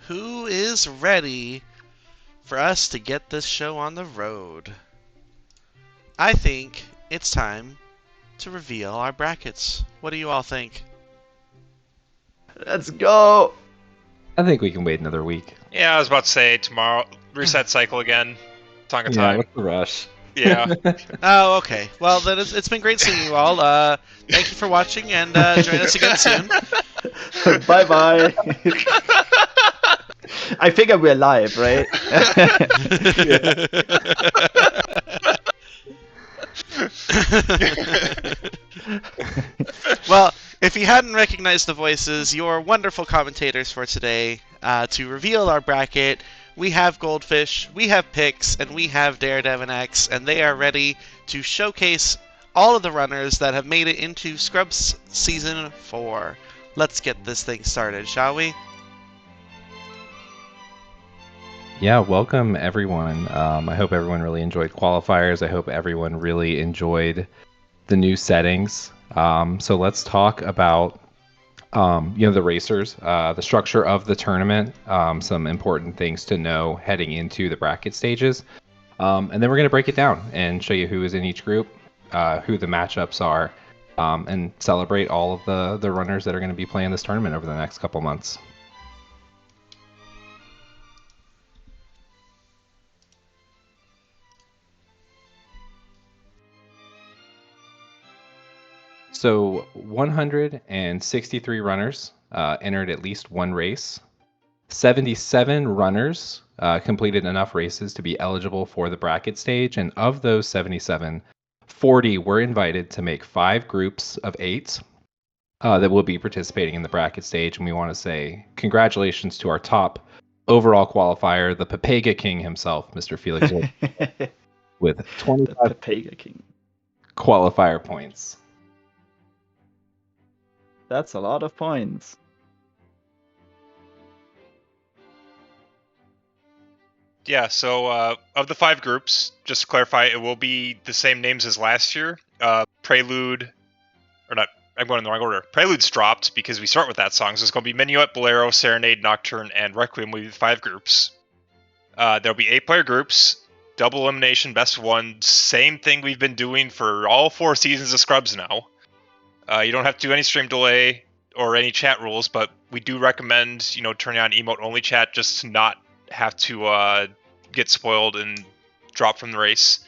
who is ready for us to get this show on the road? I think it's time to reveal our brackets. What do you all think? Let's go! I think we can wait another week. Yeah, I was about to say tomorrow, reset cycle again. Tongue of Yeah, time. what's the rush? Yeah. Oh, okay. Well, then it's been great seeing you all. Thank you for watching, and join us again soon. Bye-bye. I figure we're live, right? Well, if you hadn't recognized the voices, your wonderful commentators for today, to reveal our bracket, we have Goldfish, we have Pix, and we have Daredevil X, and they are ready to showcase all of the runners that have made it into Scrubs Season 4. Let's get this thing started, shall we? Yeah, welcome everyone. I hope everyone really enjoyed qualifiers. I hope everyone really enjoyed the new settings. So let's talk about the racers, the structure of the tournament, some important things to know heading into the bracket stages. And then we're going to break it down and show you who is in each group, who the matchups are, and celebrate all of the runners that are going to be playing this tournament over the next couple months. So 163 runners entered at least one race. 77 runners completed enough races to be eligible for the bracket stage, and of those 77, 40 were invited to make 5 groups of 8 that will be participating in the bracket stage. And we want to say congratulations to our top overall qualifier, the Papega King himself, Mr. Felix, with 25 Papega King. qualifier points. That's a lot of points. Yeah, so of the 5 groups, just to clarify, it will be the same names as last year. Prelude, or not, I'm going in the wrong order. Prelude's dropped because we start with that song, so it's going to be Minuet, Bolero, Serenade, Nocturne, and Requiem will be the 5 groups. There'll be 8-player groups, double elimination, best of 1, same thing we've been doing for all 4 seasons of Scrubs now. You don't have to do any stream delay or any chat rules, but we do recommend, turning on emote-only chat just to not have to get spoiled and drop from the race.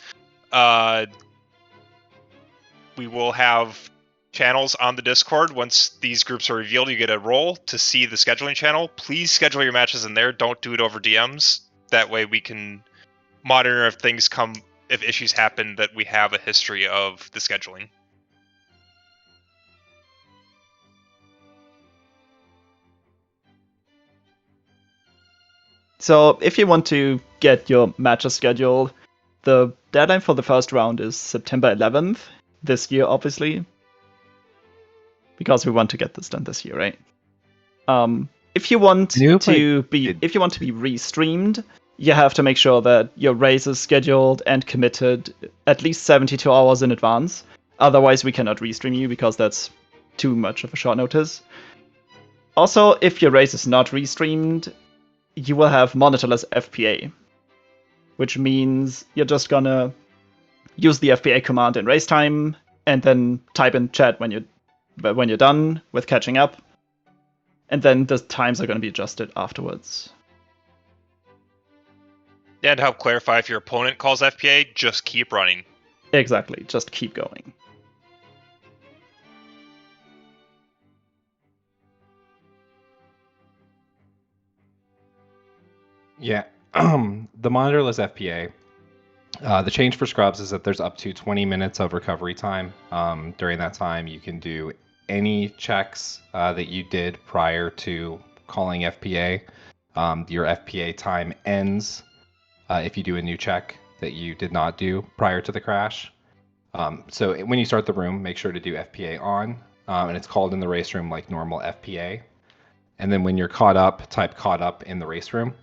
We will have channels on the Discord. Once these groups are revealed, you get a role to see the scheduling channel. Please schedule your matches in there. Don't do it over DMs. That way we can monitor if issues happen, that we have a history of the scheduling. So if you want to get your matches scheduled, the deadline for the first round is September 11th this year, obviously, because we want to get this done this year, right? If you want to be restreamed, you have to make sure that your race is scheduled and committed at least 72 hours in advance. Otherwise, we cannot restream you because that's too much of a short notice. Also, if your race is not restreamed, you will have monitorless FPA, which means you're just gonna use the FPA command in race time and then type in chat when you're done with catching up, and then the times are going to be adjusted afterwards. And to help clarify, if your opponent calls FPA, just keep running. Exactly, just keep going. Yeah, the monitorless FPA. The change for Scrubs is that there's up to 20 minutes of recovery time. During that time, you can do any checks that you did prior to calling FPA. Your FPA time ends if you do a new check that you did not do prior to the crash. So when you start the room, make sure to do FPA on, and it's called in the race room like normal FPA. And then when you're caught up, type caught up in the race room.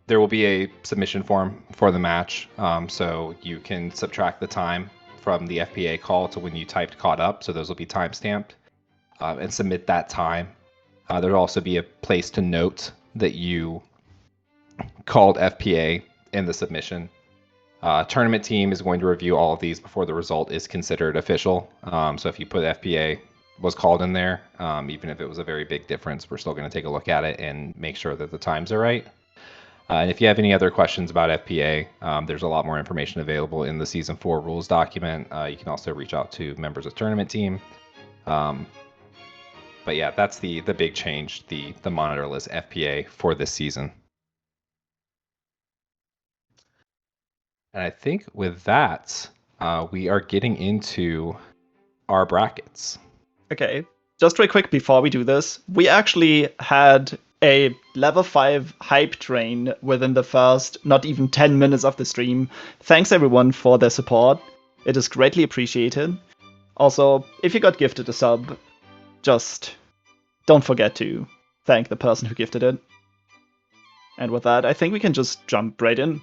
There will be a submission form for the match, so you can subtract the time from the FPA call to when you typed caught up, so those will be timestamped, and submit that time. There'll also be a place to note that you called FPA in the submission. Tournament team is going to review all of these before the result is considered official. So if you put FPA was called in there, even if it was a very big difference, we're still going to take a look at it and make sure that the times are right. And if you have any other questions about FPA, there's a lot more information available in the Season 4 rules document. You can also reach out to members of tournament team. But yeah, that's the big change, the monitorless FPA for this season. And I think with that, we are getting into our brackets. Okay, just real quick before we do this, we actually had a level 5 hype train within the first not even 10 minutes of the stream. Thanks everyone for their support. It is greatly appreciated. Also, if you got gifted a sub, just don't forget to thank the person who gifted it. And with that, I think we can just jump right in.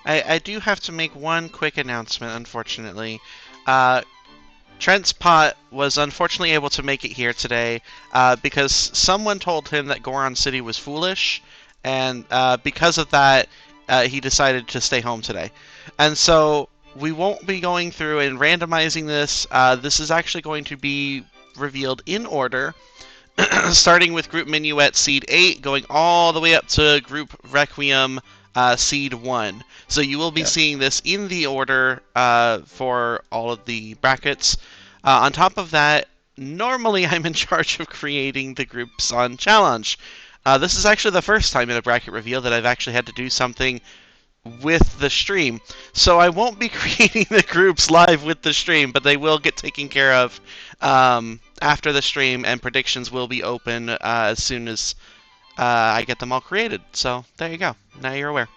I do have to make one quick announcement, unfortunately. Trent's pot was unfortunately able to make it here today because someone told him that Goron City was foolish, and because of that, he decided to stay home today. And so we won't be going through and randomizing this. This is actually going to be revealed in order, starting with Group Minuet Seed 8, going all the way up to Group Requiem Seed 1. So you will be seeing this in the order for all of the brackets. On top of that, normally I'm in charge of creating the groups on Challenge. This is actually the first time in a bracket reveal that I've actually had to do something with the stream. So I won't be creating the groups live with the stream, but they will get taken care of after the stream, and predictions will be open as soon as I get them all created. So there you go. Now you're aware.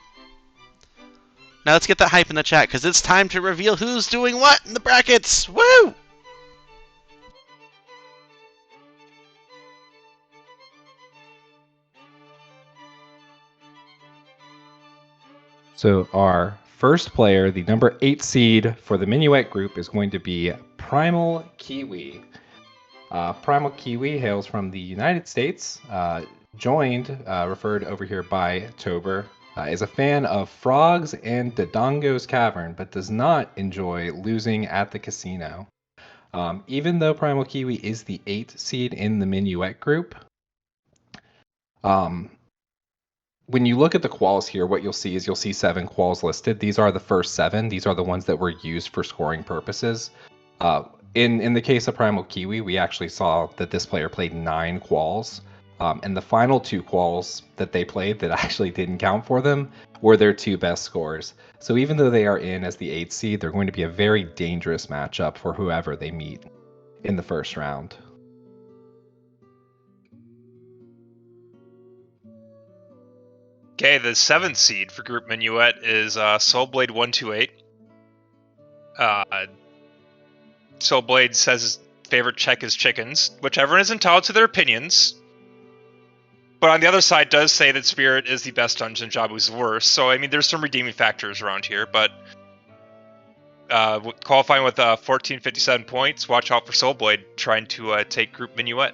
Now let's get that hype in the chat, because it's time to reveal who's doing what in the brackets! Woo! So our first player, the number 8 seed for the Minuet group, is going to be Primal Kiwi. Primal Kiwi hails from the United States, referred over here by Tober, is a fan of frogs and Dodongo's Cavern, but does not enjoy losing at the casino. Even though Primal Kiwi is the 8th seed in the Minuet group, when you look at the quals here, what you'll see is 7 quals listed. These are the first 7. These are the ones that were used for scoring purposes. In the case of Primal Kiwi, we actually saw that this player played 9 quals. And the final 2 quals that they played that actually didn't count for them were their 2 best scores. So even though they are in as the 8th seed, they're going to be a very dangerous matchup for whoever they meet in the first round. Okay, the 7th seed for Group Minuet is Soulblade 128. Soulblade says his favorite check is chickens, which everyone is entitled to their opinions. But on the other side does say that Spirit is the best dungeon, Jabu's the worst. So, I mean, there's some redeeming factors around here. But qualifying with 1457 points, watch out for Soulblade trying to take Group Minuet.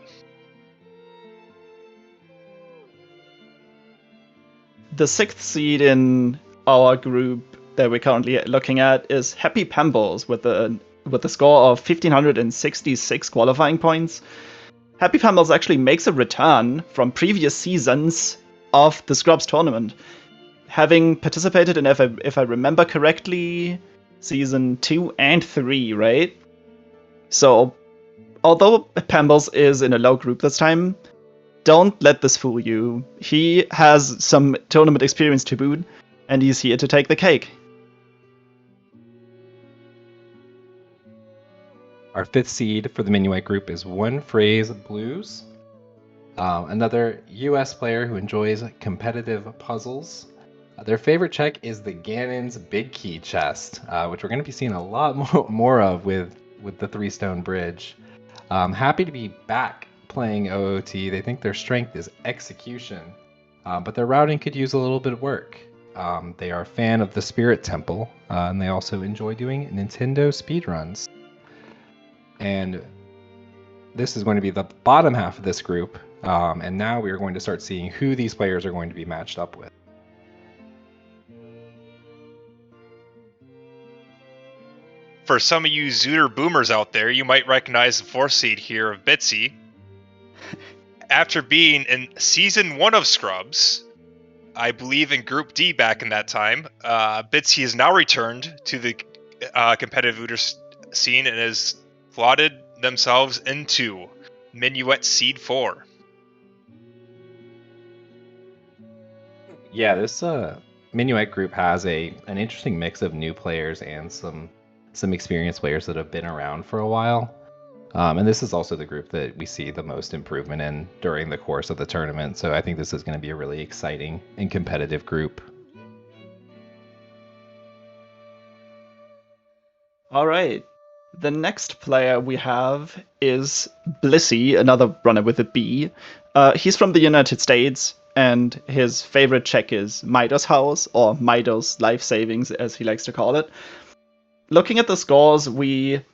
The 6th seed in our group that we're currently looking at is Happy Pambles with a score of 1566 qualifying points. Happy Pambles actually makes a return from previous seasons of the Scrubs tournament, having participated in, if I remember correctly, season 2 and 3, right? So, although Pambles is in a low group this time, don't let this fool you. He has some tournament experience to boot, and he's here to take the cake. Our 5th seed for the Minuet group is One Phrase Blues, another US player who enjoys competitive puzzles. Their favorite check is the Ganon's Big Key chest, which we're going to be seeing a lot more of with the 3-stone bridge. Happy to be back playing OOT. They think their strength is execution, but their routing could use a little bit of work. They are a fan of the Spirit Temple, and they also enjoy doing Nintendo speedruns. And this is going to be the bottom half of this group, and now we are going to start seeing who these players are going to be matched up with. For some of you Zooter boomers out there, you might recognize the 4th seed here of Bitsy. After being in Season 1 of Scrubs, I believe in Group D back in that time, Bitsy has now returned to the competitive Zooter scene and has slotted themselves into Minuet Seed 4. Yeah, this Minuet group has an interesting mix of new players and some experienced players that have been around for a while. And this is also the group that we see the most improvement in during the course of the tournament. So I think this is going to be a really exciting and competitive group. All right. The next player we have is Blissey, another runner with a B. He's from the United States, and his favorite check is Midas House, or Midas Life Savings, as he likes to call it. Looking at the scores, they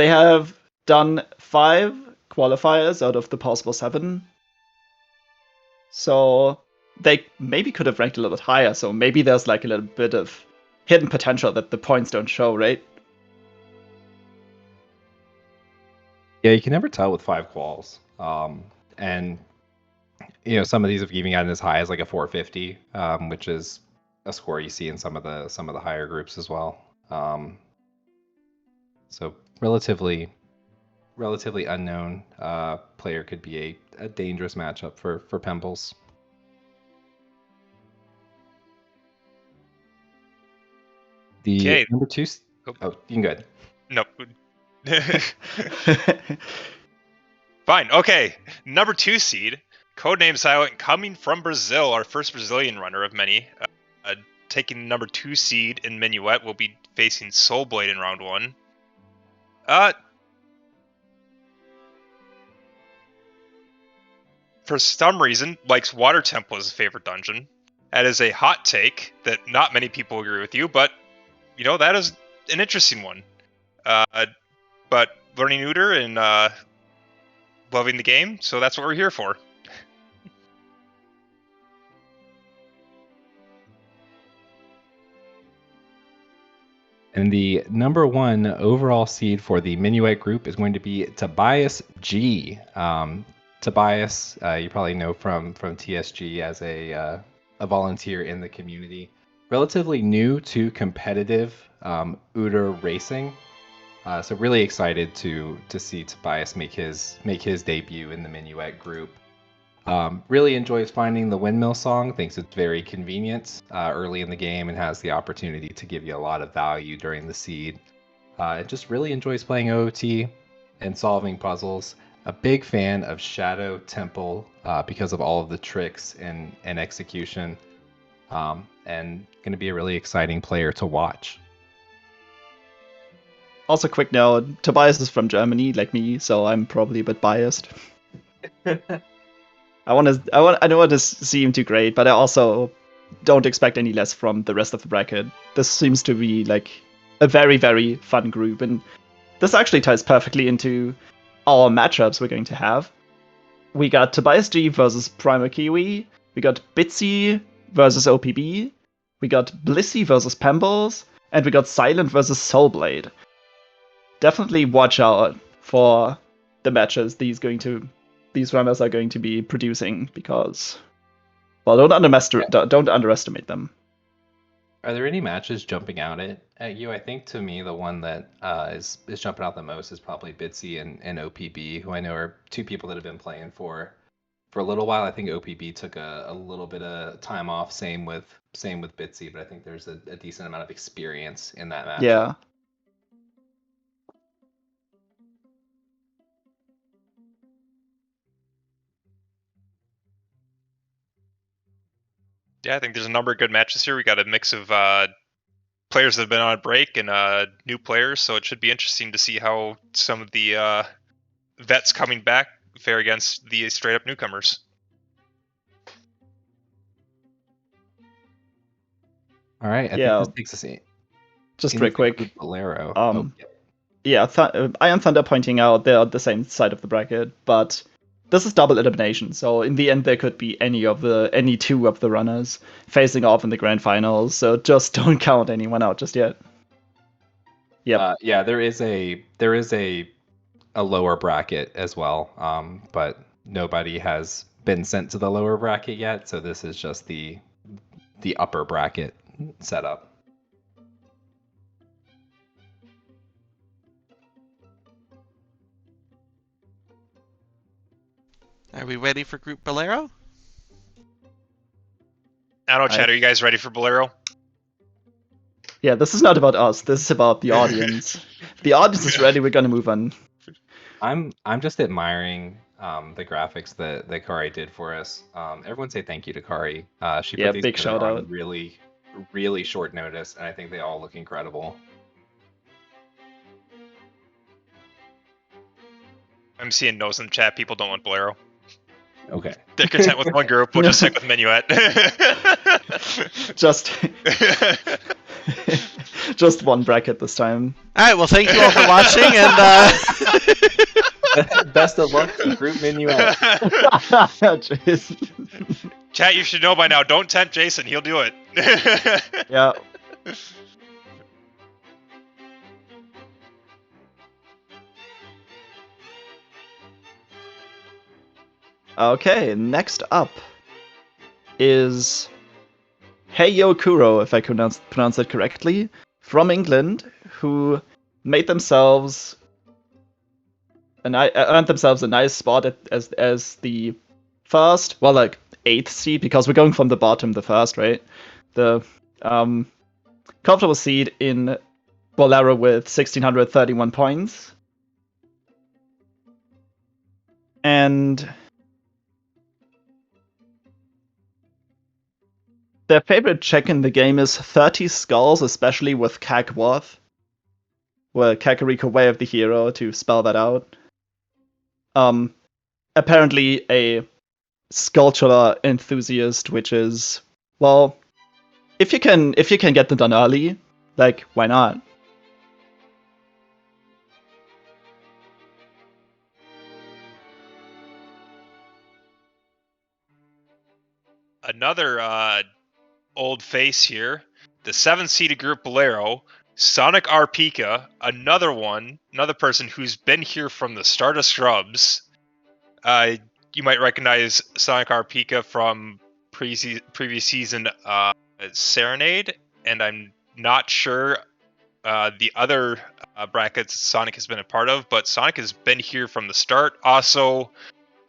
have done 5 qualifiers out of the possible 7. So they maybe could have ranked a little bit higher, so maybe there's like a little bit of hidden potential that the points don't show, right? Yeah, you can never tell with 5 quals. And some of these have even gotten as high as like a 450, which is a score you see in some of the higher groups as well. So relatively unknown player could be a dangerous matchup for Pembles. The number 2. Oh, you can go ahead. No. Fine. Okay. Number 2 seed, codename Silent, coming from Brazil, our first Brazilian runner of many. Taking number 2 seed in Minuet, will be facing Soulblade in round 1. For some reason, likes Water Temple as a favorite dungeon. That is a hot take that not many people agree with you, but that is an interesting one. But learning Neuter and loving the game, so that's what we're here for. And the number 1 overall seed for the Minuet group is going to be Tobias G. Tobias, you probably know from TSG as a volunteer in the community. Relatively new to competitive Uter racing. So really excited to see Tobias make his debut in the Minuet group. Really enjoys finding the windmill song, thinks it's very convenient early in the game and has the opportunity to give you a lot of value during the seed. Just really enjoys playing OOT and solving puzzles. A big fan of Shadow Temple because of all of the tricks and execution. And going to be a really exciting player to watch. Also, quick note, Tobias is from Germany, like me, so I'm probably a bit biased. I don't want to seem too great, but I also don't expect any less from the rest of the bracket. This seems to be like a very, very fun group, and this actually ties perfectly into our matchups we're going to have. We got Tobias G versus Primal Kiwi, we got Bitsy versus OPB, we got Blissey versus Pembles, and we got Silent versus Soulblade. Definitely watch out for the matches these runners are going to be producing, because, well, don't underestimate them. Are there any matches jumping out at you? I think to me the one that is jumping out the most is probably Bitsy and OPB, who I know are 2 people that have been playing for a little while. I think OPB took a little bit of time off. Same with Bitsy, but I think there's a decent amount of experience in that match. Yeah. Yeah, I think there's a number of good matches here. We got a mix of players that have been on break and new players, so it should be interesting to see how some of the vets coming back fare against the straight-up newcomers. All right, I Yeah. think this takes us in. Just into real quick. Group Bolero. Yeah, Iron Thunder pointing out they're on the same side of the bracket, but this is double elimination. So in the end, there could be any two of the runners facing off in the grand finals. So just don't count anyone out just yet. Yep. Yeah, there is a lower bracket as well, but nobody has been sent to the lower bracket yet. So this is just the upper bracket setup. Are we ready for Group Bolero? I don't know, Chad. Are you guys ready for Bolero? Yeah, this is not about us. This is about the audience. The audience is ready. We're gonna move on. I'm just admiring the graphics that Kari did for us. Everyone say thank you to Kari. She put these big together shout on out. really, really short notice, and I think they all look incredible. I'm seeing no's in the chat. People don't want Bolero. Okay. They're content with one group. We'll just stick with Minuet. Just one bracket this time. All right. Well, thank you all for watching, and Best of luck to Group Minuet. Jeez. Chat, you should know by now. Don't tempt Jason. He'll do it. Yeah. Okay, next up is Heiyo Kuro, if I pronounce it correctly, from England, who made themselves earned themselves a nice spot as the first, well, like 8th seed, because we're going from the bottom, the first, right? The comfortable seed in Bolero with 1,631 points. And their favorite check in the game is 30 skulls, especially with Kakworth. Well, Kakariko Way of the Hero, to spell that out. Apparently a sculptural enthusiast, which is, well, if you can get them done early, like, why not? Another old face here. The 7-seeded group Bolero. Sonic R. Pika. Another person who's been here from the start of Scrubs. You might recognize Sonic R. Pika from previous season Serenade, and I'm not sure the other brackets Sonic has been a part of, but Sonic has been here from the start. Also,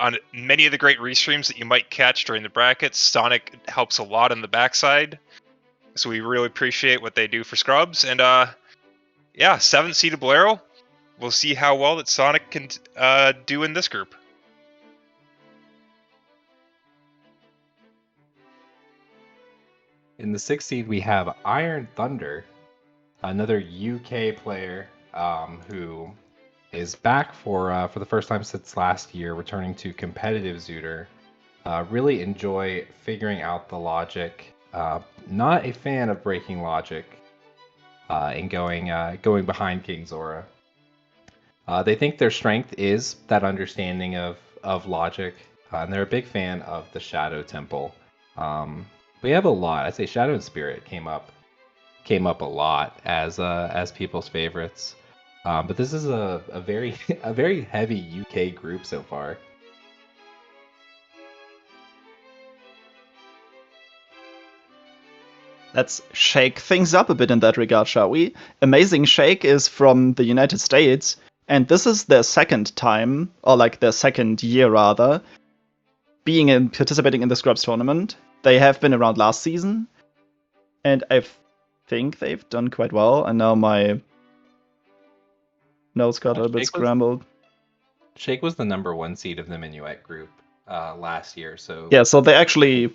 on many of the great restreams that you might catch during the brackets, Sonic helps a lot on the backside. So we really appreciate what they do for Scrubs. And yeah, 7th seeded Bolero. We'll see how well that Sonic can do in this group. In the 6th seed, we have Iron Thunder, another UK player who is back for the first time since last year, returning to competitive Zooter. Really enjoy figuring out the logic. Not a fan of breaking logic and going behind King Zora. They think their strength is that understanding of logic, and they're a big fan of the Shadow Temple. We have a lot. I'd say Shadow and Spirit came up a lot as people's favorites. But this is a very a very heavy UK group so far. Let's shake things up a bit in that regard, shall we? Amazing Shake is from the United States, and this is their second time, or like their second year rather, participating in the Scrubs tournament. They have been around last season, and I think they've done quite well. And now my notes got a little bit scrambled. Shake was the number 1 seed of the Minuet group last year, so yeah, so they actually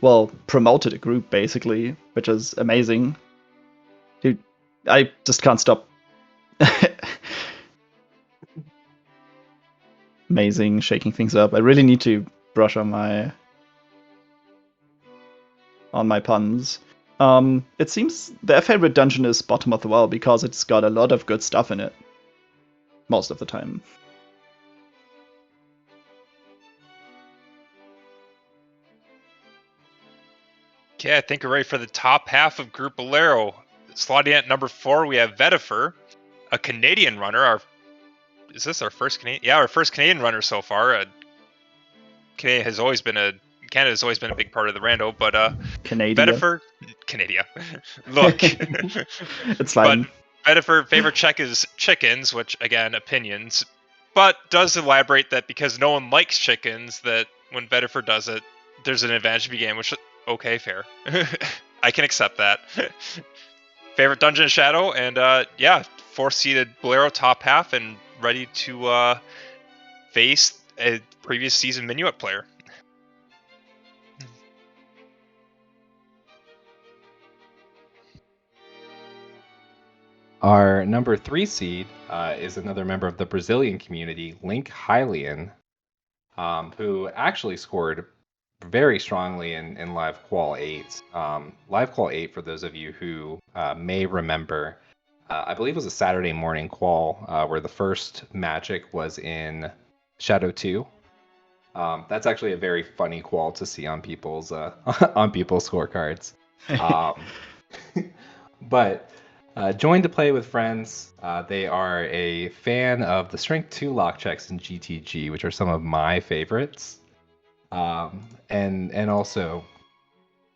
promoted a group basically, which is amazing. Dude, I just can't stop. Amazing, shaking things up. I really need to brush on my puns. It seems their favorite dungeon is Bottom of the Well because it's got a lot of good stuff in it. Most of the time. Okay, I think we're ready for the top half of Group Bolero. Slotting at number 4, we have Vetifer, a Canadian runner. Is this our first Canadian? Yeah, our first Canadian runner so far. Canada has always been a big part of the rando, but Canadian. Vetifer, Canada. Look, it's fine. But Vetifer favorite check is chickens, which again opinions, but does elaborate that because no one likes chickens, that when Vetifer does it, there's an advantage to the game, which okay, fair. I can accept that. Favorite dungeon is Shadow, and yeah, 4th-seeded Bolero top half and ready to face a previous season Minuet player. Our number 3 seed is another member of the Brazilian community, Link Hylian, who actually scored very strongly in Live Qual 8. Live Qual 8, for those of you who may remember, I believe it was a Saturday morning qual where the first magic was in Shadow 2. That's actually a very funny qual to see on people's scorecards. But joined to play with friends. They are a fan of the Strength 2 lock checks in GTG, which are some of my favorites. And also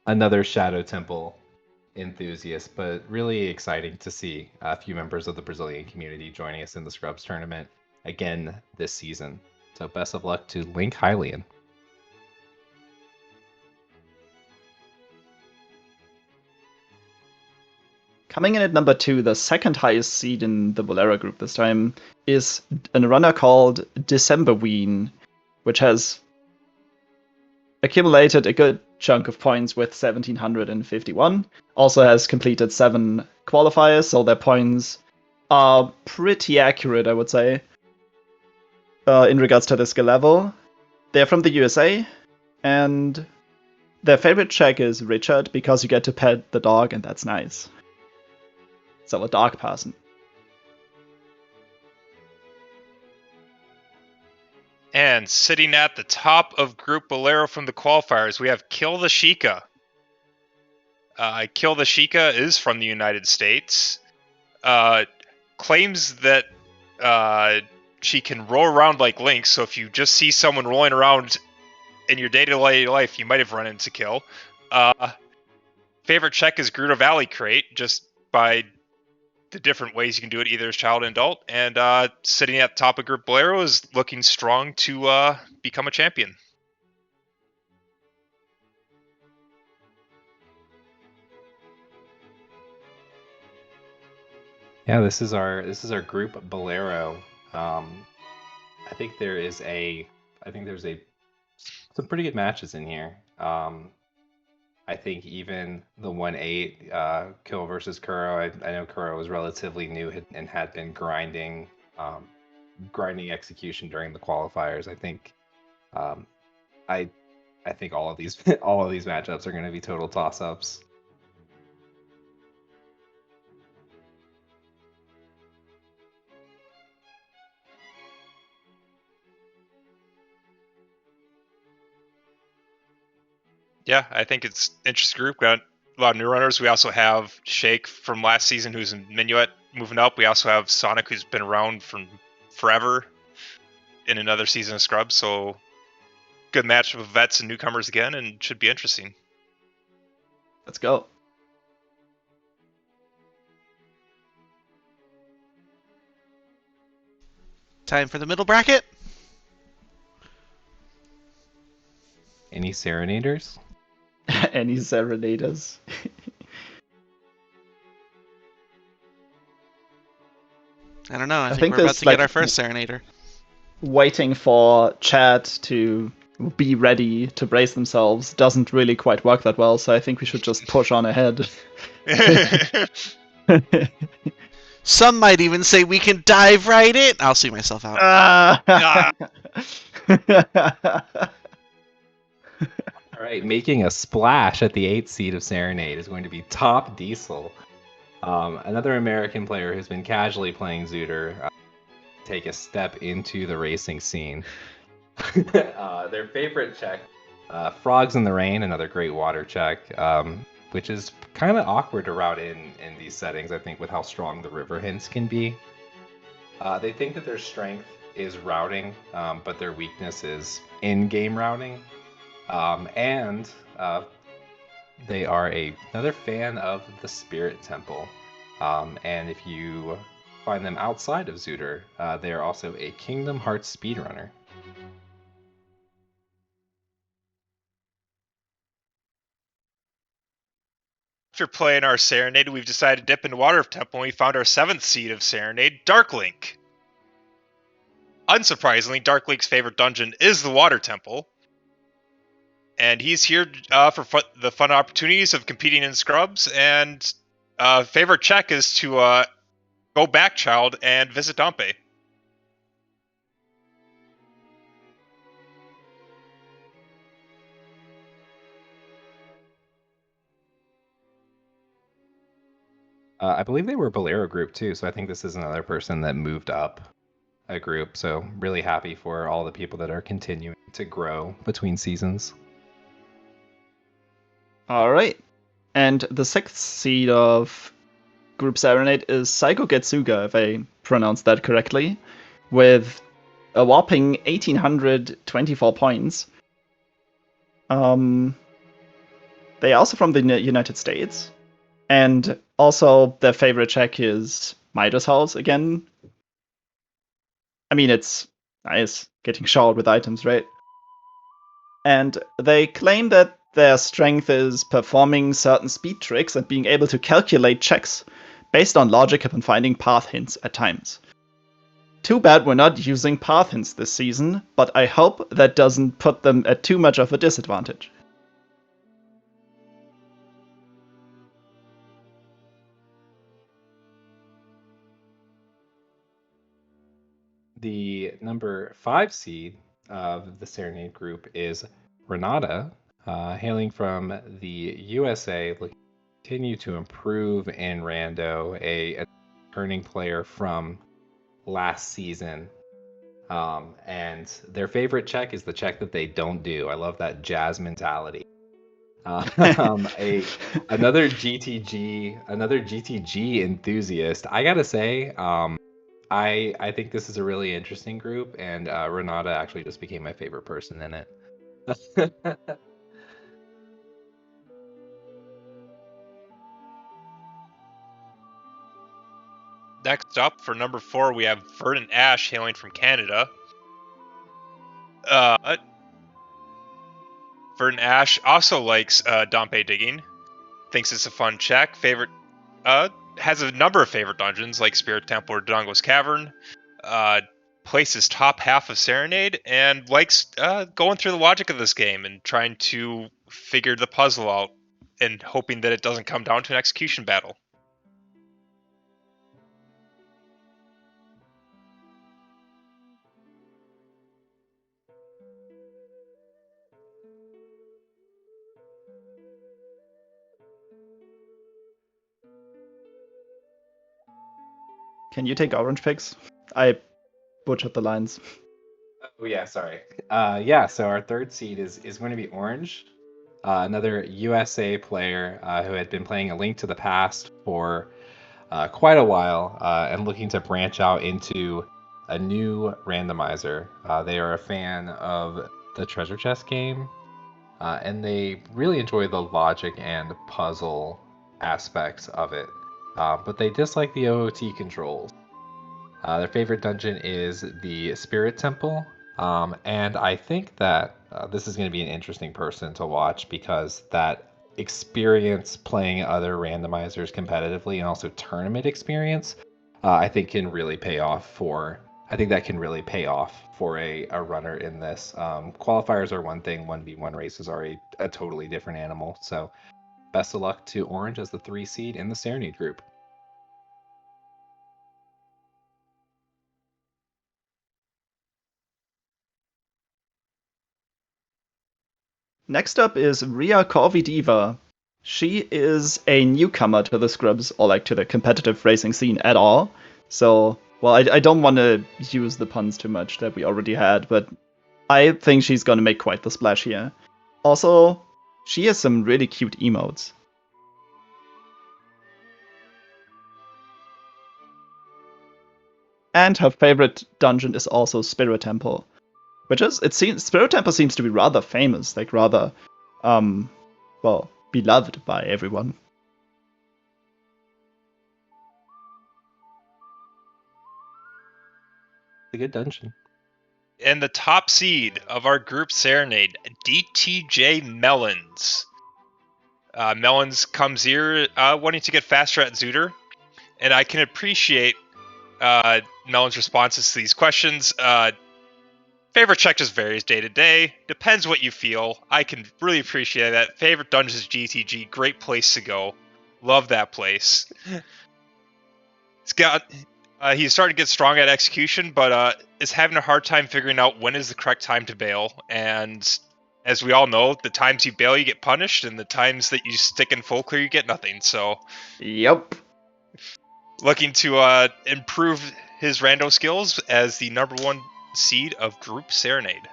another Shadow Temple enthusiast, but really exciting to see a few members of the Brazilian community joining us in the Scrubs tournament again this season. So best of luck to Link Hylian. Coming in at number 2, the second highest seed in the Bolero group this time, is a runner called Decemberween, which has accumulated a good chunk of points with 1751. Also has completed 7 qualifiers, so their points are pretty accurate, I would say, in regards to the skill level. They're from the USA, and their favorite check is Richard because you get to pet the dog, and that's nice. So a dog person. And sitting at the top of Group Bolero from the qualifiers, we have Kill the Sheikah. Kill the Sheikah is from the United States. Claims that she can roll around like Link, so if you just see someone rolling around in your day-to-day life, you might have run into Kill. Favorite check is Gerudo Valley Crate, just by the different ways you can do it, either as child and adult. And sitting at the top of Group Bolero is looking strong to become a champion. Yeah, this is our Group Bolero. I think there's some pretty good matches in here. I think even the 1-8 Kill versus Kuro. I know Kuro was relatively new and had been grinding execution during the qualifiers. I think I think all of these matchups are going to be total toss-ups. Yeah, I think it's an interesting group. Got a lot of new runners. We also have Shake from last season, who's in Minuet, moving up. We also have Sonic, who's been around from forever in another season of Scrubs. So good match of vets and newcomers again, and should be interesting. Let's go. Time for the middle bracket. Any Serenaders? Any Serenaders? I don't know. I think we're about to get our first Serenader. Waiting for Chad to be ready to brace themselves doesn't really quite work that well, so I think we should just push on ahead. Some might even say we can dive right in. I'll see myself out. All All right, making a splash at the 8th seed of Serenade is going to be Top Diesel, another American player who's been casually playing Zooter, take a step into the racing scene. Their favorite check, Frogs in the Rain, another great water check, which is kind of awkward to route in these settings, I think, with how strong the river hints can be. They think that their strength is routing, but their weakness is in-game routing. And they are another fan of the Spirit Temple. And if you find them outside of Zooter, they are also a Kingdom Hearts speedrunner. After playing our Serenade, we've decided to dip into Water Temple and we found our 7th seed of Serenade, Dark Link. Unsurprisingly, Dark Link's favorite dungeon is the Water Temple. And he's here for the fun opportunities of competing in scrubs, and favorite check is to go back, child, and visit Dompe. I believe they were a Bolero group too, so I think this is another person that moved up a group. So really happy for all the people that are continuing to grow between seasons. All right. And the 6th seed of Group Serenade is Psycho Getsuga, if I pronounced that correctly, with a whopping 1,824 points. They are also from the United States. And also their favorite check is Midas House again. I mean, it's nice getting showered with items, right? And they claim that their strength is performing certain speed tricks and being able to calculate checks based on logic upon finding path hints at times. Too bad we're not using path hints this season, but I hope that doesn't put them at too much of a disadvantage. The number 5 seed of the Serenade group is Renata, hailing from the USA, looking to continue to improve in Rando, a turning player from last season. And their favorite check is the check that they don't do. I love that jazz mentality. Another GTG enthusiast. I gotta say, I think this is a really interesting group, and Renata actually just became my favorite person in it. Next up, for number 4, we have Verdant Ash hailing from Canada. Verdant Ash also likes Dompe digging, thinks it's a fun check. Has a number of favorite dungeons like Spirit Temple or Dodongo's Cavern. Places top half of Serenade and likes going through the logic of this game and trying to figure the puzzle out and hoping that it doesn't come down to an execution battle. Can you take orange picks? I butchered the lines. Oh yeah, sorry. Yeah, so our 3rd seed is going to be Orange, another USA player who had been playing A Link to the Past for quite a while and looking to branch out into a new randomizer. They are a fan of the Treasure Chest game, and they really enjoy the logic and puzzle aspects of it, but they dislike the OOT controls. Their favorite dungeon is the Spirit Temple, and I think that this is going to be an interesting person to watch because that experience playing other randomizers competitively and also tournament experience, I think can really pay off for. I think that can really pay off for a runner in this. Qualifiers are one thing; 1v1 races are a totally different animal. So, best of luck to Orange as the 3 seed in the Serenade group. next up is Ria Corvidiva. She is a newcomer to the Scrubs, or like to the competitive racing scene at all. So, well, I don't want to use the puns too much that we already had, but I think she's going to make quite the splash here. Also, she has some really cute emotes. And her favorite dungeon is also Spirit Temple, which is, it seems, Spirit Temple seems to be rather famous, like rather, well, beloved by everyone. A good dungeon. And the top seed of our group Serenade, DTJ Melons. Melons comes here wanting to get faster at Zooter, and I can appreciate Melon's responses to these questions. Favorite check just varies day to day. Depends what you feel. I can really appreciate that. Favorite dungeons GTG, great place to go. Love that place. He's starting to get strong at execution, but is having a hard time figuring out when is the correct time to bail. And as we all know, the times you bail, you get punished, and the times that you stick in full clear, you get nothing. So, yep. Looking to improve his rando skills as the #1 seed of Group Serenade.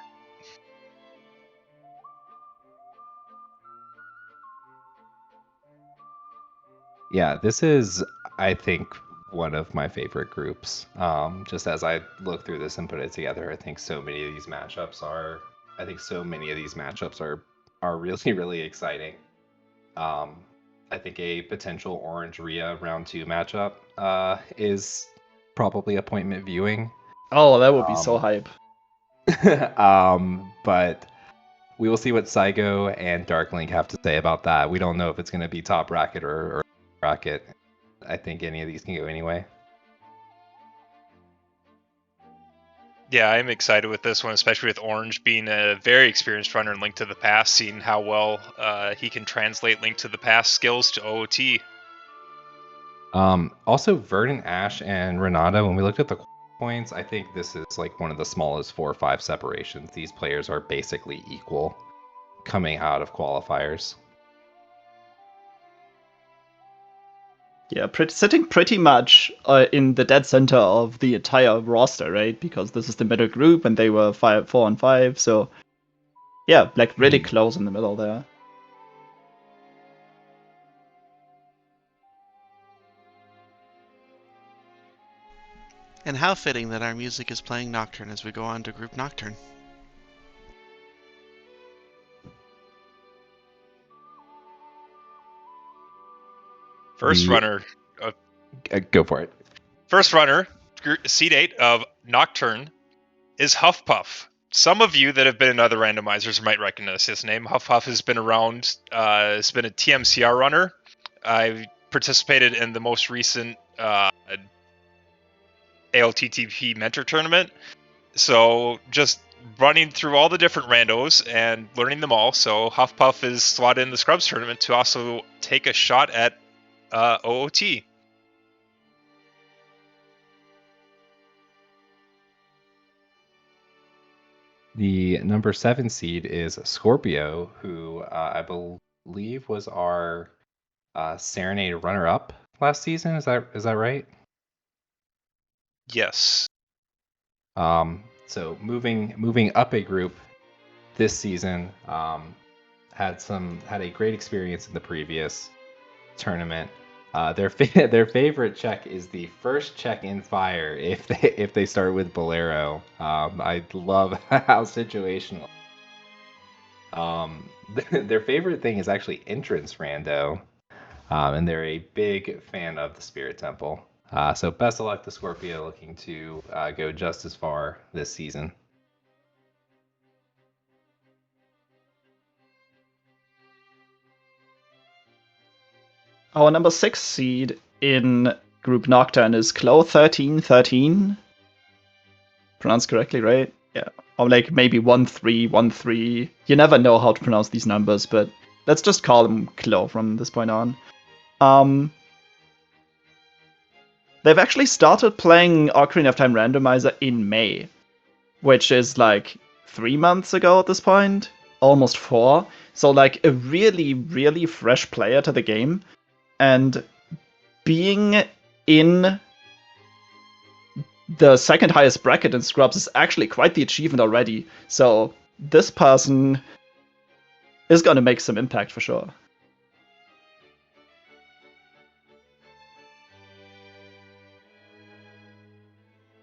Yeah, this is, I think, one of my favorite groups. Just as I look through this and put it together, I think so many of these matchups are really, really exciting. I think a potential Orange Rhea round 2 matchup is probably appointment viewing. Oh, that would be so hype. But we will see what Saigo and Darklink have to say about that. We don't know if it's going to be top bracket or bracket. I think any of these can go anyway. Yeah, I'm excited with this one, especially with Orange being a very experienced runner in Link to the Past, seeing how well he can translate Link to the Past skills to OOT. Also, Verdant, Ash, and Renata, when we looked at the points, I think this is like one of the smallest 4 or 5 separations. These players are basically equal coming out of qualifiers. Yeah, sitting pretty much in the dead center of the entire roster, right? Because this is the middle group, and they were 4-on-5, so yeah, like really close in the middle there. And how fitting that our music is playing Nocturne as we go on to Group Nocturne. First runner. Go for it. First runner, seed 8 of Nocturne, is Huffpuff. Some of you that have been in other randomizers might recognize his name. Huffpuff has been around, has been a TMCR runner. I participated in the most recent ALTTP mentor tournament. So just running through all the different randos and learning them all. So Huffpuff is slotted in the Scrubs tournament to also take a shot at OOT. The number 7 seed is Scorpio, who I believe was our Serenade runner-up last season. Is that right? Yes. So moving up a group this season, had a great experience in the previous tournament. Their favorite check is the first check in fire if they start with Bolero. I love how situational. Their favorite thing is actually entrance rando, and they're a big fan of the Spirit Temple. So best of luck to Scorpio, looking to go just as far this season. Our number 6 seed in Group Nocturne is Clo1313. Pronounced correctly, right? Yeah. Or like maybe 1313. You never know how to pronounce these numbers, but let's just call them Clo from this point on. They've actually started playing Ocarina of Time Randomizer in May, which is like 3 months ago at this point, almost 4. So like a really, really fresh player to the game, and being in the second highest bracket in Scrubs is actually quite the achievement already. So this person is going to make some impact for sure.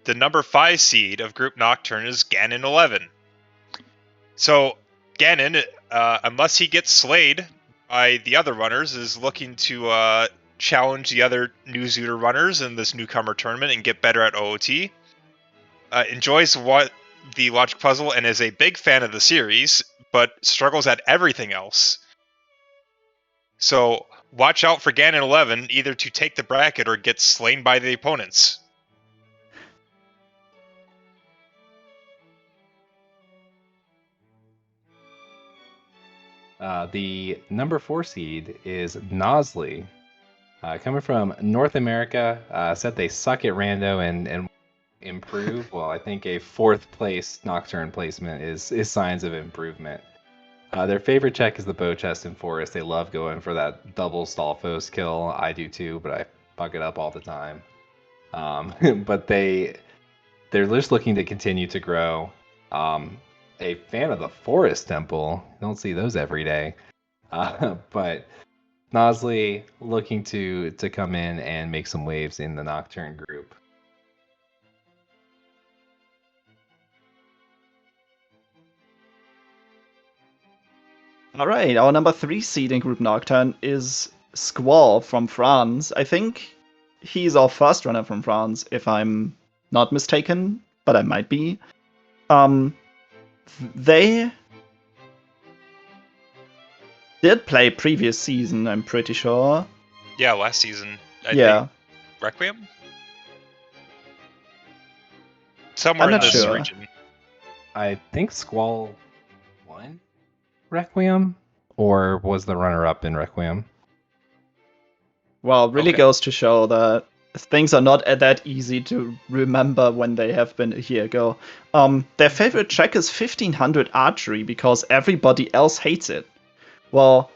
The number 5 seed of Group Nocturne is Ganon 11. So Ganon, unless he gets slayed by the other runners, is looking to challenge the other new Zooter runners in this newcomer tournament and get better at OOT. Enjoys the logic puzzle and is a big fan of the series, but struggles at everything else. So watch out for Ganon 11, either to take the bracket or get slain by the opponents. The number 4 seed is Nosley. Coming from North America, said they suck at rando and improve. Well, I think a 4th place Nocturne placement is signs of improvement. Their favorite check is the bow chest in Forest. They love going for that double Stalfos kill. I do too, but I fuck it up all the time. But they're just looking to continue to grow. A fan of the Forest Temple. Don't see those every day. But Nosley looking to come in and make some waves in the Nocturne group. All right, our number 3 seed in Group Nocturne is Squall from France. I think he's our first runner from France, if I'm not mistaken, but I might be. They did play previous season, I'm pretty sure. Yeah, last season. I Yeah. think Requiem? Somewhere I'm in not this sure. region. I think Squall won Requiem, or was the runner-up in Requiem? Well, really Okay. goes to show that things are not that easy to remember when they have been a year ago. Their favorite check is 1500 archery because everybody else hates it. Well,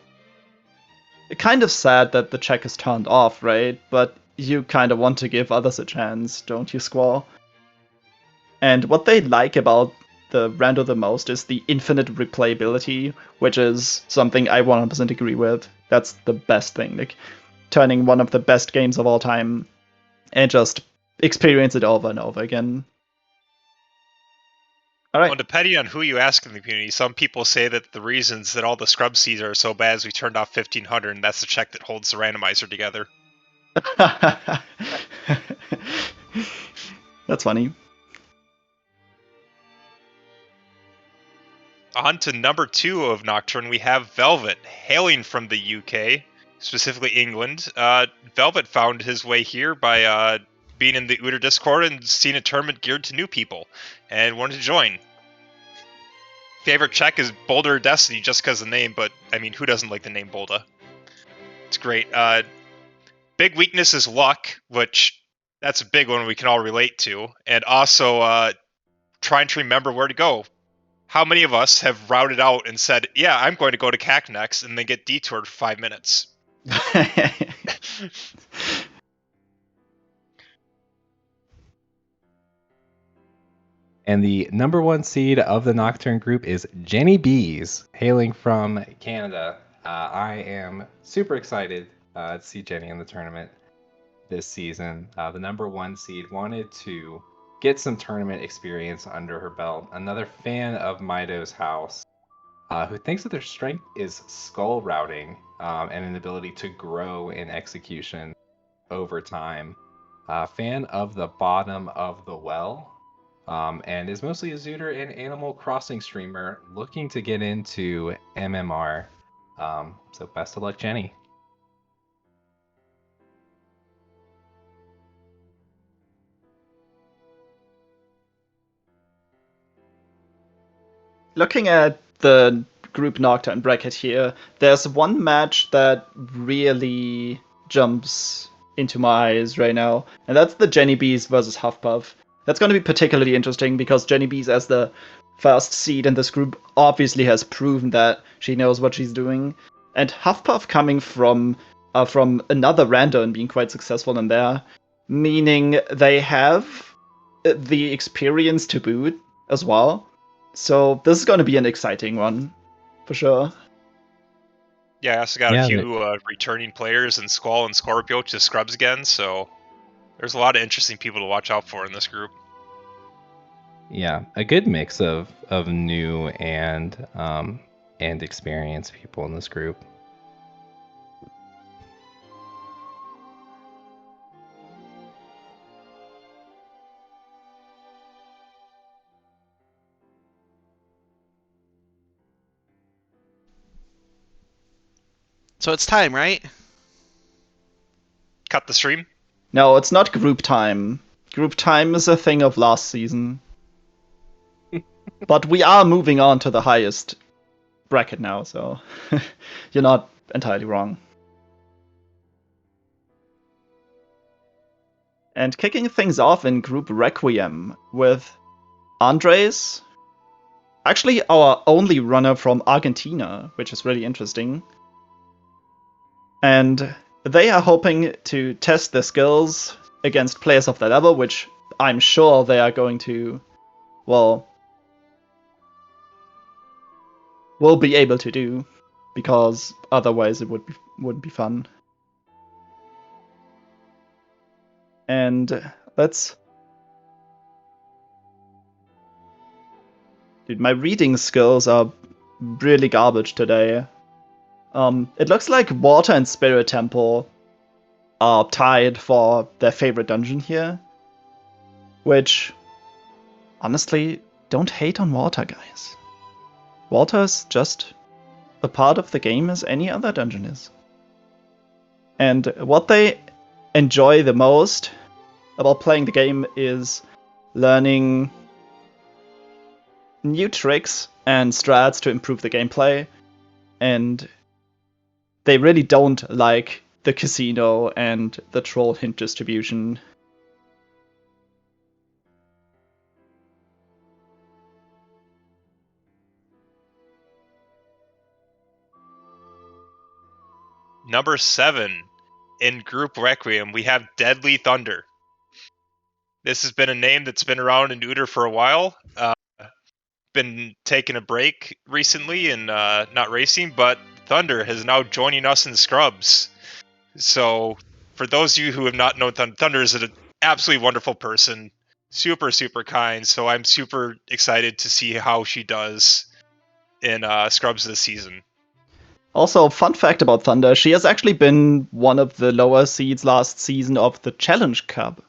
kind of sad that the check is turned off, right? But you kind of want to give others a chance, don't you, Squall? And what they like about the rando the most is the infinite replayability, which is something I 100% agree with. That's the best thing. Like, turning one of the best games of all time and just experience it over and over again. All right. Well, depending on who you ask in the community, some people say that the reasons that all the scrub seeds are so bad is we turned off 1500, and that's the check that holds the randomizer together. That's funny. On to number 2 of Nocturne, we have Velvet, hailing from the UK, specifically England. Velvet found his way here by being in the Ooter Discord and seeing a tournament geared to new people, and wanted to join. Favorite check is Boulder Destiny, just because of the name, but I mean, who doesn't like the name Boulder? It's great. Big weakness is luck, which that's a big one we can all relate to, and also trying to remember where to go. How many of us have routed out and said, yeah, I'm going to go to CAC next, and then get detoured for 5 minutes? And the number 1 seed of the Nocturne group is Jenny Bees, hailing from Canada. I am super excited to see Jenny in the tournament this season. The number 1 seed wanted to get some tournament experience under her belt. Another fan of Mido's house, who thinks that their strength is skull routing and an ability to grow in execution over time. Fan of the bottom of the well. And is mostly a Zooter and Animal Crossing streamer looking to get into MMR. So best of luck, Jenny. Looking at the Group Nocturne bracket here, there's one match that really jumps into my eyes right now, and that's the Jenny Bees versus Huffpuff. That's going to be particularly interesting because Jenny Bees, as the first seed in this group, obviously has proven that she knows what she's doing. And Huffpuff coming from another rando and being quite successful in there, meaning they have the experience to boot as well. So this is going to be an exciting one, for sure. Yeah, I also got Yeah, a few returning players in Squall and Scorpio to Scrubs again, so there's a lot of interesting people to watch out for in this group. Yeah, a good mix of new and experienced people in this group. So it's time, right? Cut the stream. No, it's not group time. Group time is a thing of last season. But we are moving on to the highest bracket now, so you're not entirely wrong. And kicking things off in Group Requiem with Andres, actually our only runner from Argentina, which is really interesting. And they are hoping to test their skills against players of their level, which I'm sure they are going to, well, will be able to do, because otherwise it wouldn't be fun. And let's... Dude, my reading skills are really garbage today. It looks like Water and Spirit Temple are tied for their favorite dungeon here. Which, honestly, don't hate on Water, guys. Water's just a part of the game as any other dungeon is. And what they enjoy the most about playing the game is learning new tricks and strats to improve the gameplay. And they really don't like the casino and the troll hint distribution. Number 7 in Group Requiem, we have Deadly Thunder. This has been a name that's been around in Neuter for a while. Been taking a break recently and not racing, but Thunder is now joining us in Scrubs. So, for those of you who have not known Thunder is an absolutely wonderful person, super, super kind. So I'm super excited to see how she does in Scrubs this season. Also, fun fact about Thunder, she has actually been one of the lower seeds last season of the Challenge Cup.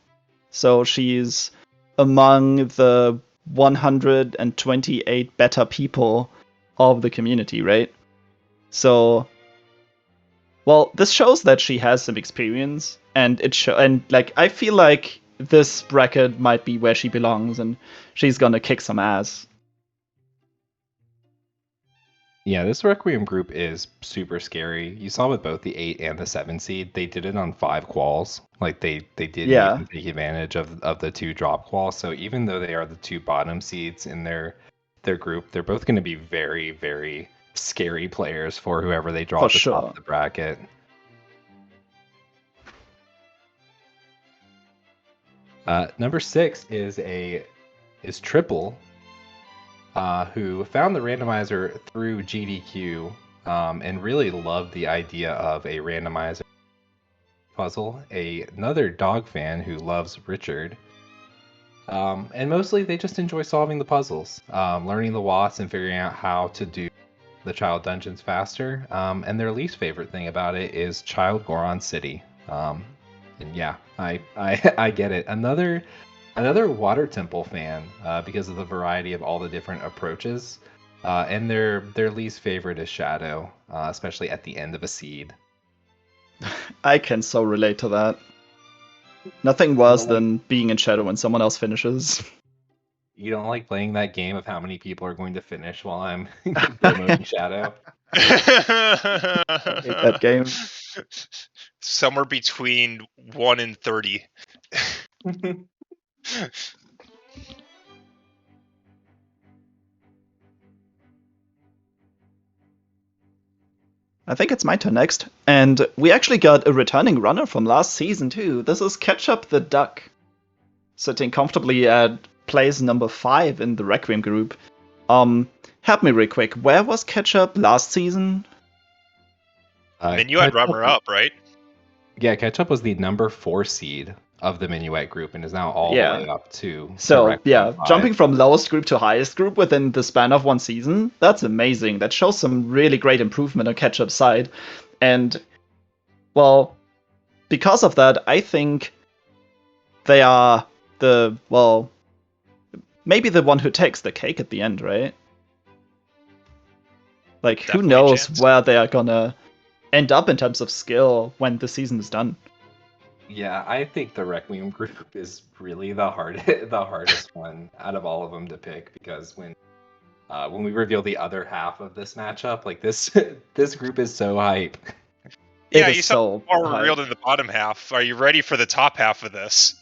So she's among the 128 better people of the community, right? So, well, this shows that she has some experience, and I feel like this bracket might be where she belongs, and she's gonna kick some ass. Yeah, this Requiem group is super scary. You saw with both the 8 and the 7 seed, they did it on 5 quals. Like they didn't Yeah. even take advantage of the 2 drop quals. So even though they are the 2 bottom seeds in their group, they're both going to be very, very scary players for whoever they draw For at the top sure. of the bracket. Number 6 is Triple, who found the randomizer through GDQ and really loved the idea of a randomizer puzzle. Another dog fan who loves Richard. And mostly they just enjoy solving the puzzles, learning the Watts and figuring out how to do the child dungeons faster. And their least favorite thing about it is Child Goron City. And yeah, I get it. Another Water Temple fan because of the variety of all the different approaches. And their least favorite is Shadow, especially at the end of a seed. I can so relate to that. Nothing worse than being in Shadow when someone else finishes. You don't like playing that game of how many people are going to finish while I'm promoting Shadow? I hate that game. Somewhere between 1 and 30. I think it's my turn next. And we actually got a returning runner from last season too. This is Ketchup the Duck, sitting comfortably at place number 5 in the Requiem group. Help me real quick. Where was Ketchup last season? Minuet runner up, right? Yeah, Ketchup was the number 4 seed of the Minuet group and is now all Yeah. the way up to So, Requiem yeah, 5. jumping from lowest group to highest group within the span of one season, that's amazing. That shows some really great improvement on Ketchup's side. And, well, because of that, I think they are maybe the one who takes the cake at the end, right? Like, who Definitely a knows chance. where they are gonna end up in terms of skill when the season is done. Yeah, I think the Requiem group is really the hardest one out of all of them to pick, because when we reveal the other half of this matchup, like this this group is so hype. Yeah, is you saw so more hype. revealed in the bottom half. Are you ready for the top half of this?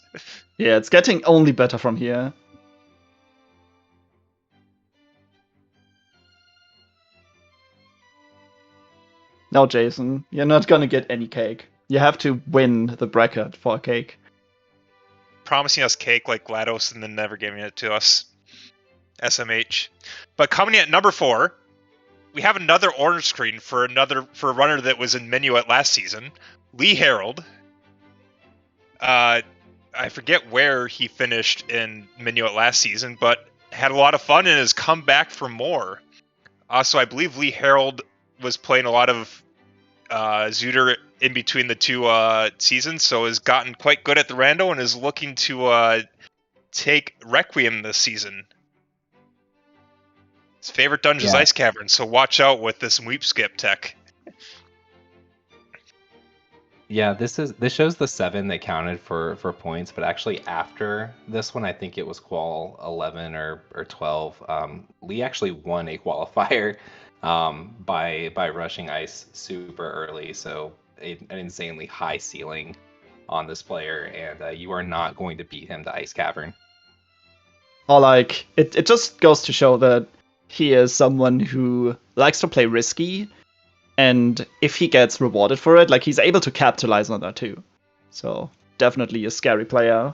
Yeah, it's getting only better from here. No, Jason, you're not gonna get any cake. You have to win the bracket for a cake. Promising us cake like GLaDOS and then never giving it to us. SMH. But coming in at number 4, we have another orange screen for a runner that was in Minuet last season, Lee Harold. I forget where he finished in Minuet last season, but had a lot of fun and has come back for more. So I believe Lee Harold was playing a lot of Zooter in between the two seasons, so has gotten quite good at the rando and is looking to take Requiem this season. His favorite dungeon is Yeah. Ice Cavern, so watch out with this Weep Skip tech. Yeah, this shows the 7 that counted for points, but actually after this one, I think it was qual 11 or 12. Lee actually won a qualifier by rushing ice super early, so an insanely high ceiling on this player, and you are not going to beat him to Ice Cavern. Or like, it just goes to show that he is someone who likes to play risky, and if he gets rewarded for it, like, he's able to capitalize on that too. So, definitely a scary player.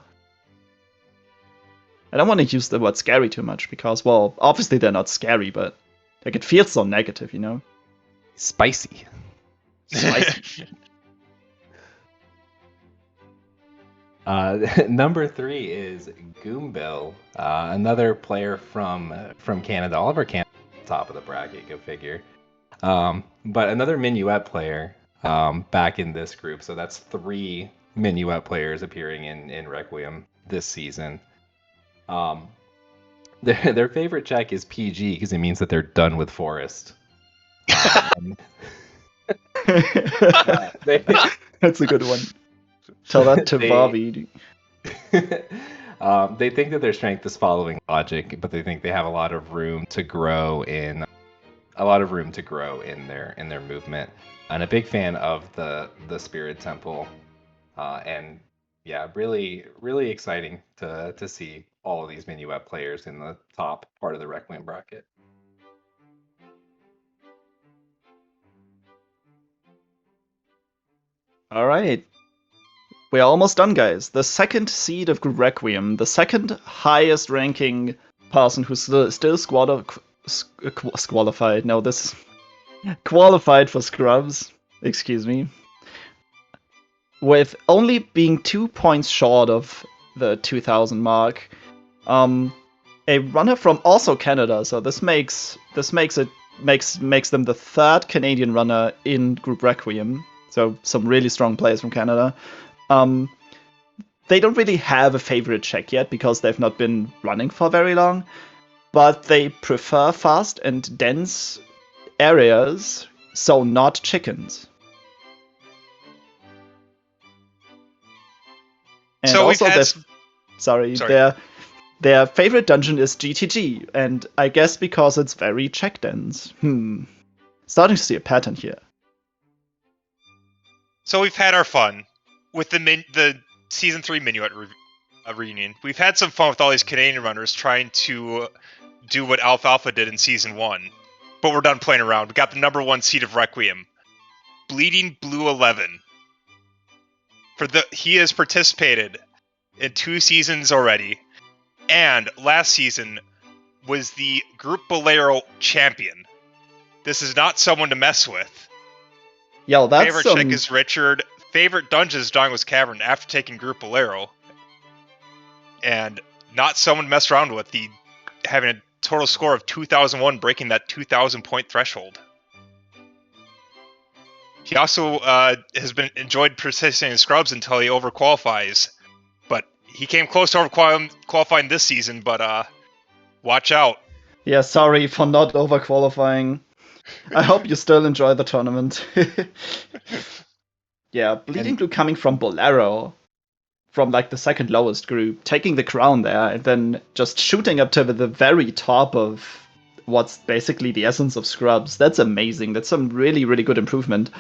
I don't want to use the word scary too much, because, well, obviously they're not scary, but like, it feels so negative, you know? Spicy. Spicy. Number 3 is Goombill, another player from Canada. Oliver Canada, top of the bracket, go figure. But another Minuet player back in this group. So that's 3 Minuet players appearing in Requiem this season. Their favorite check is PG because it means that they're done with Forest. That's a good one. Tell that to Bobby. They think that their strength is following logic, but they think they have a lot of room to grow in their movement. And a big fan of the Spirit Temple, and yeah, really really exciting to see all of these Minuet players in the top part of the Requiem bracket. All right. We are almost done, guys. The second seed of Group Requiem, the second highest ranking person who's still qualified. No, this qualified for Scrubs. Excuse me. With only being 2 points short of the 2000 mark. A runner from also Canada, so this makes them the 3rd Canadian runner in Group Requiem. So some really strong players from Canada. They don't really have a favorite check yet because they've not been running for very long, but they prefer fast and dense areas, so not chickens. And So we've also had their favorite dungeon is GTG, and I guess because it's very check dense. Starting to see a pattern here. So we've had our fun with the season 3 Minuet reunion. We've had some fun with all these Canadian runners trying to do what Alfalfa did in season 1, but we're done playing around. We got the number 1 seed of Requiem. Bleeding Blue 11. He has participated in 2 seasons already, and last season was the Group Bolero champion. This is not someone to mess with. Yo, that's Favorite chick is Richard. Favorite dungeon is Dauntless Cavern after taking Group Bolero. And not someone to mess around with. Having a total score of 2001, breaking that 2,000 point threshold. He also has been enjoyed participating in scrubs until he overqualifies. But he came close to overqualifying this season, but watch out. Yeah, sorry for not overqualifying. I hope you still enjoy the tournament. Yeah, Bleeding Blue coming from Bolero, from like the second lowest group, taking the crown there, and then just shooting up to the very top of what's basically the essence of scrubs. That's amazing. That's some really, really good improvement.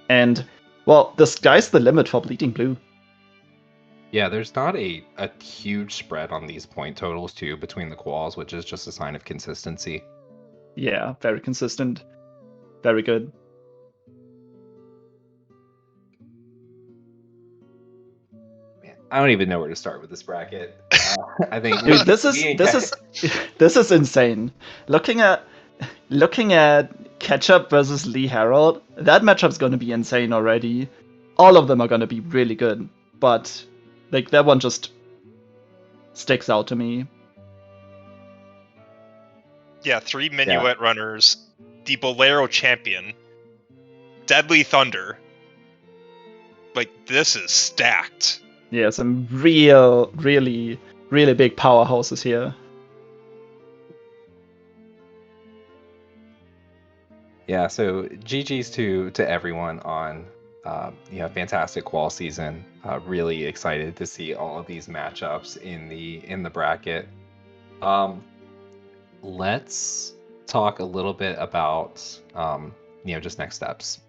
And, well, the sky's the limit for Bleeding Blue. Yeah, there's not a huge spread on these point totals, too, between the quals, which is just a sign of consistency. Yeah, very consistent. Very good. Man, I don't even know where to start with this bracket. I think Dude, this is insane. Looking at Ketchup versus Lee Harold, that matchup's gonna be insane already. All of them are gonna be really good, but like that one just sticks out to me. Yeah, 3 Minuet runners, the Bolero champion, Deadly Thunder. Like, this is stacked. Yeah, some really big powerhouses here. Yeah, so GG's to everyone on fantastic qual season. Really excited to see all of these matchups in the bracket. Let's talk a little bit about just next steps.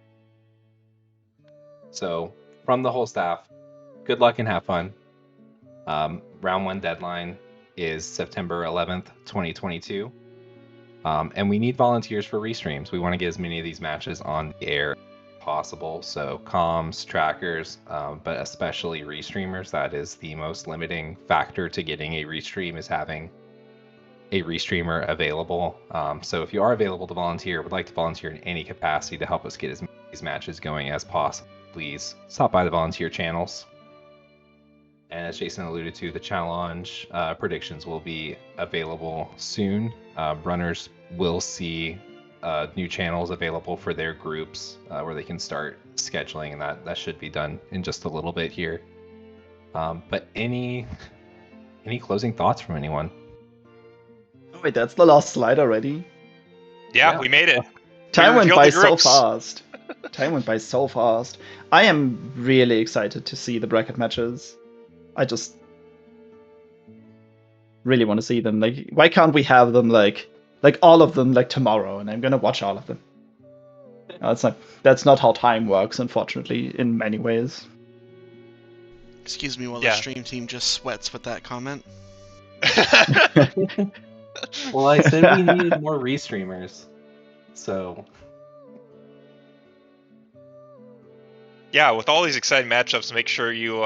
So from the whole staff, good luck and have fun. Round 1 deadline is September 11th, 2022. And we need volunteers for restreams. We want to get as many of these matches on the air as possible. So comms, trackers, but especially restreamers. That is the most limiting factor to getting a restream, is having a restreamer available. So if you are available to volunteer, would like to volunteer in any capacity to help us get as many of these matches going as possible, please stop by the volunteer channels. And as Jason alluded to, the challenge predictions will be available soon. Runners will see new channels available for their groups where they can start scheduling, and that should be done in just a little bit here. But any closing thoughts from anyone? Oh wait, that's the last slide already. Yeah, we made it. Time went by so groups. fast. Time went by so fast. I am really excited to see the bracket matches. I just really want to see them. Like, why can't we have them like all of them like tomorrow? And I'm gonna watch all of them. No, that's not how time works, unfortunately, in many ways. Excuse me while the stream team just sweats with that comment. Well, I said we needed more restreamers, so. Yeah, with all these exciting matchups, make sure you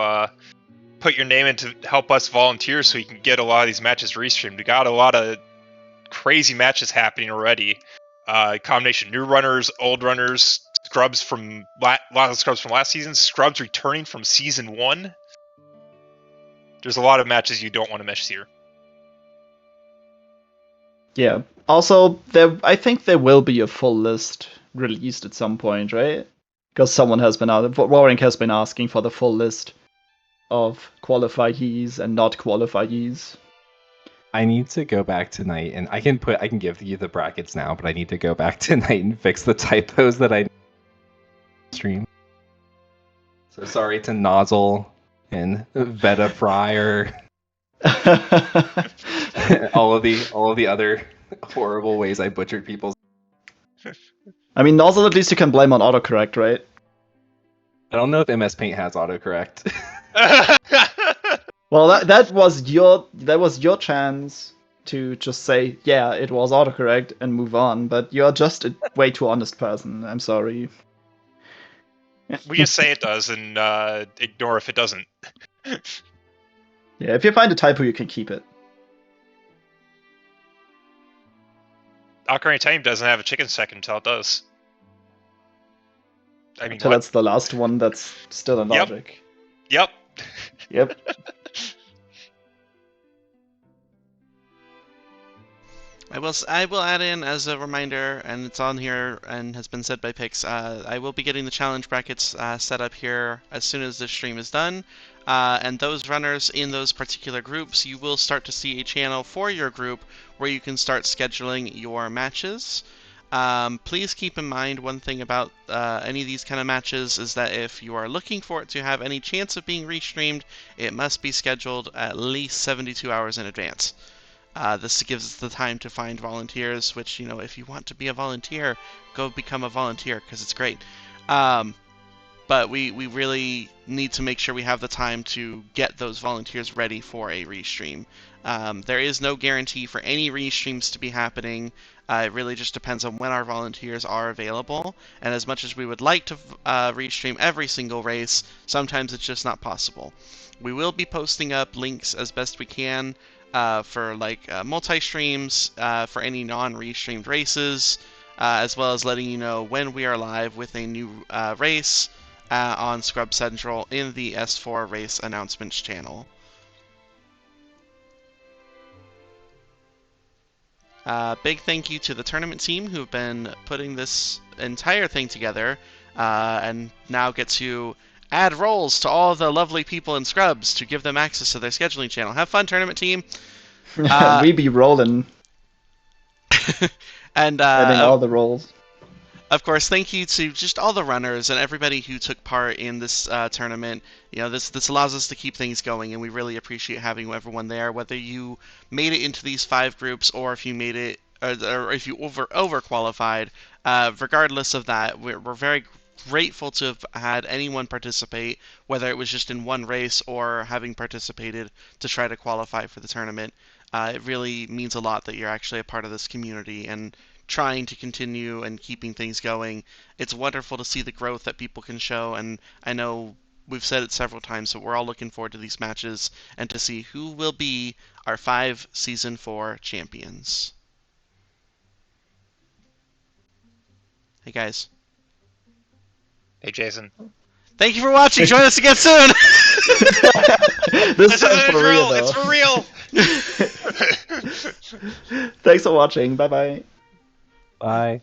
put your name in to help us volunteer so you can get a lot of these matches restreamed. We got a lot of crazy matches happening already. Combination new runners, old runners, scrubs from a lot of scrubs from last season, scrubs returning from season 1. There's a lot of matches you don't want to miss here. Yeah. Also, I think there will be a full list released at some point, right? Because someone has been Warring has been asking for the full list of qualifyees and not qualifyees. I need to go back tonight, and I can give you the brackets now, but I need to go back tonight and fix the typos that I stream. So sorry to Nozzle and Veta Fryer. all of the other horrible ways I butchered people's. I mean, Nozzle, at least you can blame on autocorrect, right? I don't know if MS Paint has autocorrect. Well, that was your chance to just say, yeah, it was autocorrect and move on. But you're just a way too honest person. I'm sorry. We just say it does and ignore if it doesn't. Yeah, if you find a typo, you can keep it. Ocarina of Time doesn't have a chicken second until it does. I mean, Until what? that's the last one that's still in Yep. logic. Yep. Yep. I will add in as a reminder, and it's on here and has been said by Pix. I will be getting the challenge brackets set up here as soon as this stream is done. And those runners in those particular groups, you will start to see a channel for your group where you can start scheduling your matches. Please keep in mind one thing about any of these kind of matches is that if you are looking for it to have any chance of being restreamed, it must be scheduled at least 72 hours in advance. This gives us the time to find volunteers, which, you know, if you want to be a volunteer, go become a volunteer because it's great. But we really need to make sure we have the time to get those volunteers ready for a restream. There is no guarantee for any restreams to be happening. It really just depends on when our volunteers are available. And as much as we would like to restream every single race, sometimes it's just not possible. We will be posting up links as best we can for like multi-streams for any non-restreamed races, as well as letting you know when we are live with a new race on Scrub Central in the S4 Race Announcements channel. Big thank you to the tournament team who have been putting this entire thing together and now get to add roles to all the lovely people in Scrubs to give them access to their scheduling channel. Have fun, tournament team! We be rolling, and adding all the roles. of course, thank you to just all the runners and everybody who took part in this tournament. You know, this allows us to keep things going, and we really appreciate having everyone there. Whether you made it into these 5 groups or if you made it, or if you over qualified, regardless of that, we're very grateful to have had anyone participate, whether it was just in one race or having participated to try to qualify for the tournament. It really means a lot that you're actually a part of this community and trying to continue and keeping things going. It's wonderful to see the growth that people can show, and I know we've said it several times, but we're all looking forward to these matches and to see who will be our 5 Season 4 champions. Hey guys. Hey, Jason. Thank you for watching. Join us again soon. This This is isn't for a real, drill. It's though. for real. Thanks for watching. Bye bye. Bye.